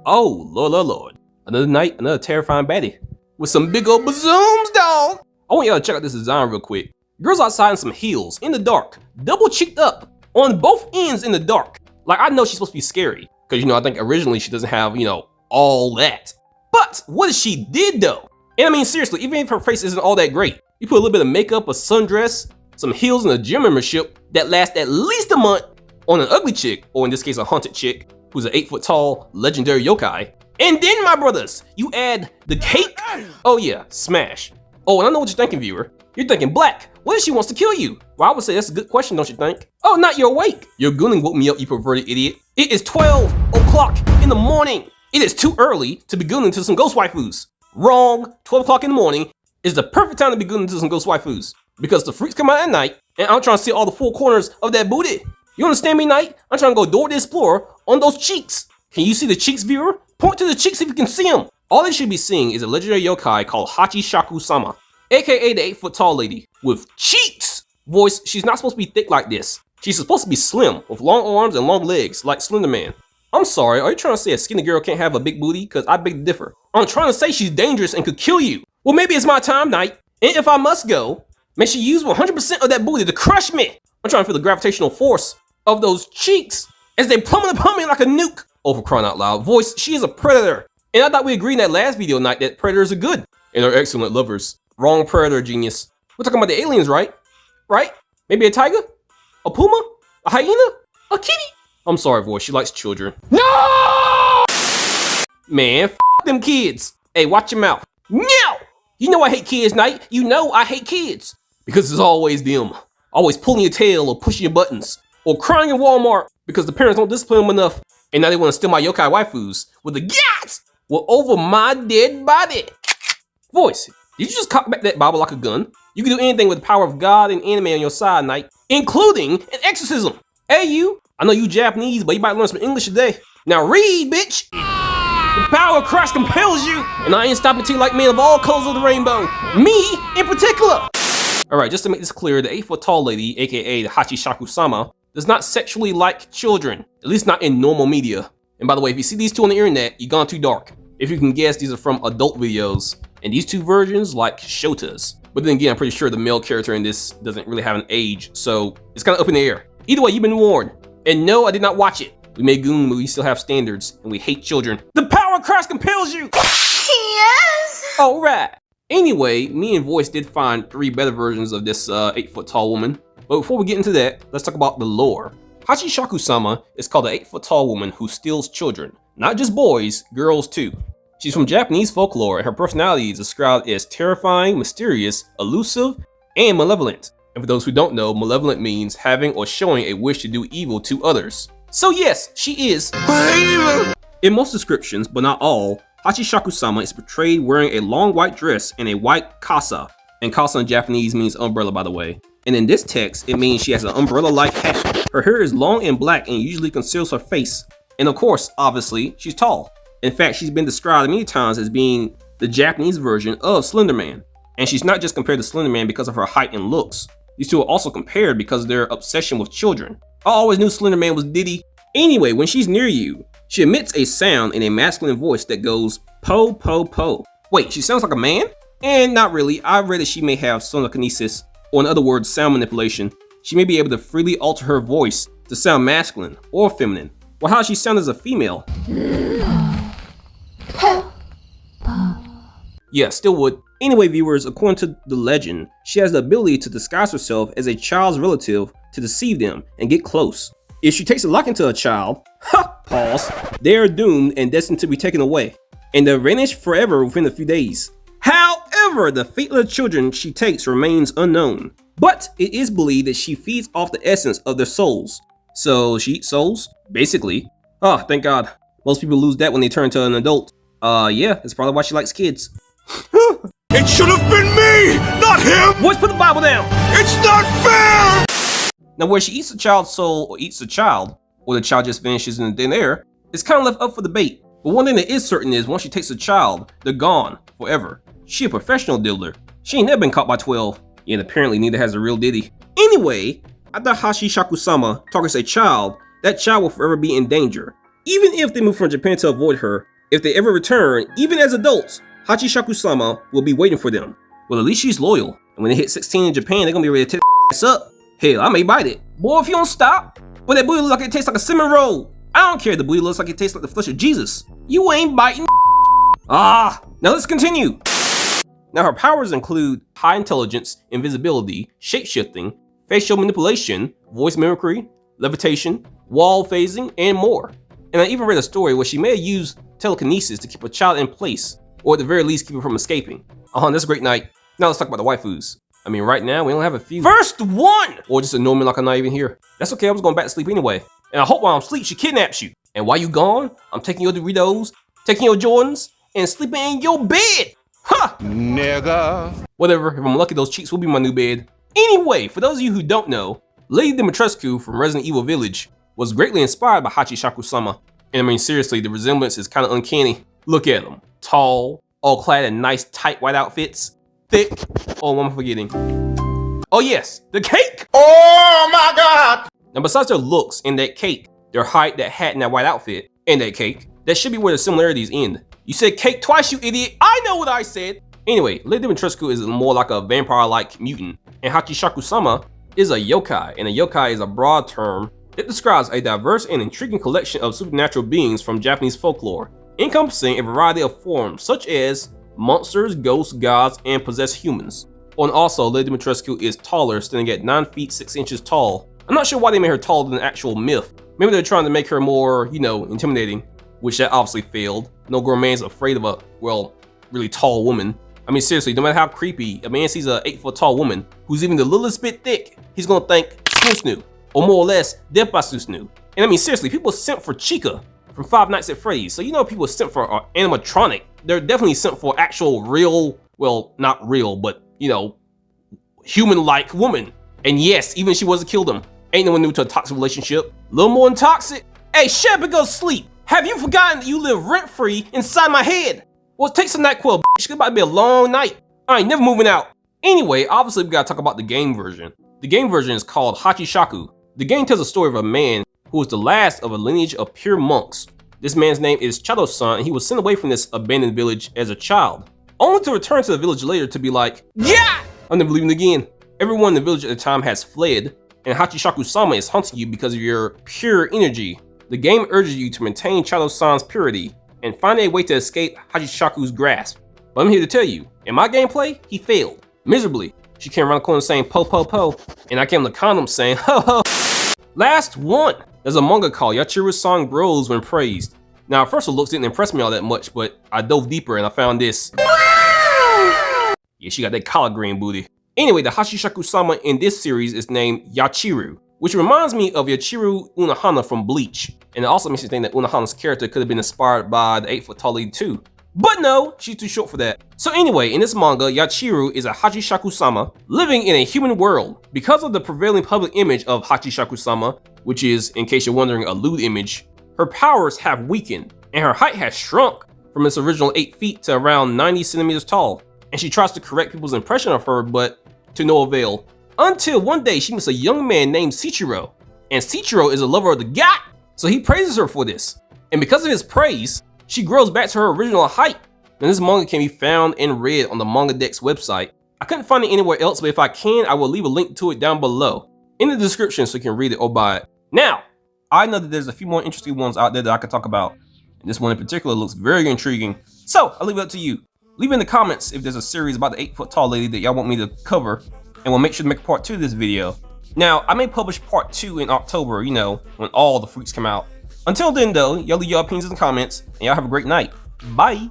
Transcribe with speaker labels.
Speaker 1: Oh, Lord. Another night, another terrifying baddie. With some big old bazooms, dog. I want y'all to check out this design real quick. Girl's outside in some heels, in the dark, double cheeked up, on both ends in the dark. Like, I know she's supposed to be scary, because, I think originally she doesn't have, all that. But what she did, though, and I mean, seriously, even if her face isn't all that great, you put a little bit of makeup, a sundress, some heels, and a gym membership that lasts at least a month on an ugly chick, or in this case, a haunted chick, who's an 8-foot-tall legendary yokai. And then, my brothers, you add the cake. Oh yeah, smash. Oh, and I know what you're thinking, viewer. You're thinking, Black, what if she wants to kill you? Well, I would say that's a good question, don't you think? Oh, not you're awake. Your gooning woke me up, you perverted idiot. It is 12 o'clock in the morning. It is too early to be gooning to some ghost waifus. Wrong. 12 o'clock in the morning is the perfect time to be gooning to some ghost waifus. Because the freaks come out at night, and I'm trying to see all the four corners of that booty. You understand me, Knight? I'm trying to go door to explore on those cheeks. Can you see the cheeks, viewer? Point to the cheeks if you can see them. All they should be seeing is a legendary yokai called Hachishakusama, aka the 8-foot-tall lady with cheeks. Voice, she's not supposed to be thick like this. She's supposed to be slim with long arms and long legs like Slender Man. I'm sorry, are you trying to say a skinny girl can't have a big booty? Because I beg to differ. I'm trying to say she's dangerous and could kill you. Well, maybe it's my time, Knight. And if I must go, may she use 100% of that booty to crush me. I'm trying to feel the gravitational force of those cheeks as they plummet upon me like a nuke. Oh, for crying out loud. Voice, she is a predator. And I thought we agreed in that last video, Knight, that predators are good and are excellent lovers. Wrong, predator genius. We're talking about the aliens, right? Right? Maybe a tiger? A puma? A hyena? A kitty? I'm sorry, Voice, she likes children. No! Man, f them kids. Hey, watch your mouth. No! You know I hate kids, Knight. You know I hate kids. Because it's always them. Always pulling your tail or pushing your buttons. Or crying in Walmart because the parents don't discipline them enough. And now they want to steal my yokai waifus with the gas! Well, over my dead body. Voice, did you just cock back that Bible like a gun? You can do anything with the power of God and anime on your side, Knight. Including an exorcism. Hey, you. I know you Japanese, but you might learn some English today. Now read, bitch! The power of Christ compels you, and I ain't stopping till you like men of all colors of the rainbow. Me, in particular! Alright, just to make this clear, the 8-foot-tall lady, aka the Hachishakusama, does not sexually like children, at least not in normal media. And by the way, if you see these two on the internet, you've gone too dark. If you can guess, these are from adult videos, and these two versions like Shota's. But then again, I'm pretty sure the male character in this doesn't really have an age, so it's kind of up in the air. Either way, you've been warned. And no, I did not watch it. We made goon, but we still have standards, and we hate children. The power of Christ compels you! Yes! Alright. Anyway, me and Voice did find 3 better versions of this 8-foot-tall woman. But before we get into that, let's talk about the lore. Hachishakusama is called an 8-foot-tall woman who steals children. Not just boys, girls too. She's from Japanese folklore, and her personality is described as terrifying, mysterious, elusive, and malevolent. And for those who don't know, malevolent means having or showing a wish to do evil to others. So yes, she is evil. In most descriptions, but not all, Hachishakusama is portrayed wearing a long white dress and a white kasa. And kasa in Japanese means umbrella, by the way. And in this text, it means she has an umbrella-like hat. Her hair is long and black and usually conceals her face. And of course, obviously, she's tall. In fact, she's been described many times as being the Japanese version of Slender Man. And she's not just compared to Slender Man because of her height and looks. These two are also compared because of their obsession with children. I always knew Slender Man was Diddy. Anyway, when she's near you, she emits a sound in a masculine voice that goes po po po. Wait, she sounds like a man? And not really. I read that she may have sonokinesis, or in other words, sound manipulation. She may be able to freely alter her voice to sound masculine or feminine. Well, how does she sound as a female? Yeah, still would. Anyway, viewers, according to the legend, she has the ability to disguise herself as a child's relative to deceive them and get close. If she takes a liking to a child, pause, they are doomed and destined to be taken away, and they'll vanish forever within a few days. However, the fate of the children she takes remains unknown, but it is believed that she feeds off the essence of their souls. So she eats souls, basically. Oh, thank God. Most people lose that when they turn to an adult. Yeah, that's probably why she likes kids.
Speaker 2: It should have been me, not him!
Speaker 1: Voice, put the Bible down!
Speaker 2: It's not fair!
Speaker 1: Now, where she eats a child's soul or eats a child, or the child just vanishes in the thin air, it's kind of left up for debate. But one thing that is certain is once she takes a child, they're gone forever. She a professional diddler. She ain't never been caught by 12, and apparently neither has a real Diddy. Anyway, after Hachishakusama targets a child, that child will forever be in danger. Even if they move from Japan to avoid her, If they ever return, even as adults, Hachishakusama will be waiting for them. Well, at least she's loyal. And when they hit 16 in Japan, they're gonna be ready to tear ass up. Hell, I may bite it. Boy, if you don't stop. But that booty look like it tastes like a cinnamon roll. I don't care if the booty looks like it tastes like the flesh of Jesus. You ain't biting. Now let's continue. Now her powers include high intelligence, invisibility, shape-shifting, facial manipulation, voice mimicry, levitation, wall phasing, and more. And I even read a story where she may have used telekinesis to keep a child in place, or at the very least keep her from escaping. That's a great night. Now let's talk about the waifus. I mean, right now we only have a few. First one! Or just ignore me like I'm not even here. That's okay, I was going back to sleep anyway. And I hope while I'm asleep, she kidnaps you. And while you gone, I'm taking your Doritos, taking your Jordans, and sleeping in your bed. Ha!
Speaker 2: Nigga.
Speaker 1: Whatever, if I'm lucky, those cheeks will be my new bed. Anyway, for those of you who don't know, Lady Dimitrescu from Resident Evil Village was greatly inspired by Hachishakusama. And I mean, seriously, the resemblance is kind of uncanny. Look at them. Tall, all clad in nice, tight white outfits. Thick. Oh, what am I forgetting? Oh yes, the cake!
Speaker 2: Oh my God!
Speaker 1: Now besides their looks and that cake, their height, that hat, and that white outfit, and that cake, that should be where the similarities end. You said cake twice, you idiot! I know what I said! Anyway, Lady Dimitrescu is more like a vampire-like mutant, and Hachishakusama is a yokai, and a yokai is a broad term that describes a diverse and intriguing collection of supernatural beings from Japanese folklore, encompassing a variety of forms such as monsters, ghosts, gods, and possessed humans. And also, Lady Dimitrescu is taller, standing at 9 feet 6 inches tall. I'm not sure why they made her taller than the actual myth. Maybe they're trying to make her more, intimidating, which that obviously failed. No grown man's afraid of a, really tall woman. I mean, seriously, no matter how creepy a man sees a 8-foot tall woman who's even the littlest bit thick, he's gonna think snoo, or more or less death by snoo. And I mean, seriously, people simp for Chica from Five Nights at Freddy's. So people simp for animatronic. They're definitely simp for actual real, well, not real, but human-like woman. And yes, even if she was to kill them, ain't no one new to a toxic relationship. A little more than toxic. Hey, shut up and go sleep. Have you forgotten that you live rent-free inside my head? Well, take some NyQuil, bitch. It's about to be a long night. I ain't never moving out. Anyway, obviously we gotta talk about the game version. The game version is called Hachishaku. The game tells the story of a man who was the last of a lineage of pure monks. This man's name is Chado-san, and he was sent away from this abandoned village as a child, only to return to the village later to be like, yeah, I'm never leaving again. Everyone in the village at the time has fled, and Hachishakusama is hunting you because of your pure energy. The game urges you to maintain Chado-san's purity and find a way to escape Hachishaku's grasp. But I'm here to tell you, in my gameplay, he failed miserably. She came around the corner saying po po po, and I came to condoms saying ho ho. Last one. There's a manga called Yachiru's song grows when praised. Now, at first looks didn't impress me all that much, but I dove deeper and I found this. Yeah, she got that collard green booty. Anyway, the Hachishakusama in this series is named Yachiru, which reminds me of Yachiru Unohana from Bleach. And it also makes me think that Unohana's character could have been inspired by the 8-foot tall lady too. But no, she's too short for that. So anyway, in this manga, Yachiru is a Hachishakusama living in a human world. Because of the prevailing public image of Hachishakusama, which is, in case you're wondering, a lewd image, her powers have weakened, and her height has shrunk from its original 8 feet to around 90 centimeters tall. And she tries to correct people's impression of her, but to no avail. Until one day she meets a young man named Seichiro, and Seichiro is a lover of the god, so he praises her for this. And because of his praise, she grows back to her original height. And this manga can be found and read on the Manga Deck's website. I couldn't find it anywhere else, but if I can, I will leave a link to it down below in the description so you can read it or buy it. Now, I know that there's a few more interesting ones out there that I could talk about. And this one in particular looks very intriguing. So I'll leave it up to you. Leave in the comments if there's a series about the 8-foot tall lady that y'all want me to cover, and we'll make sure to make part 2 of this video. Now, I may publish part 2 in October, when all the freaks come out. Until then though, y'all leave your opinions in the comments, and y'all have a great night. Bye!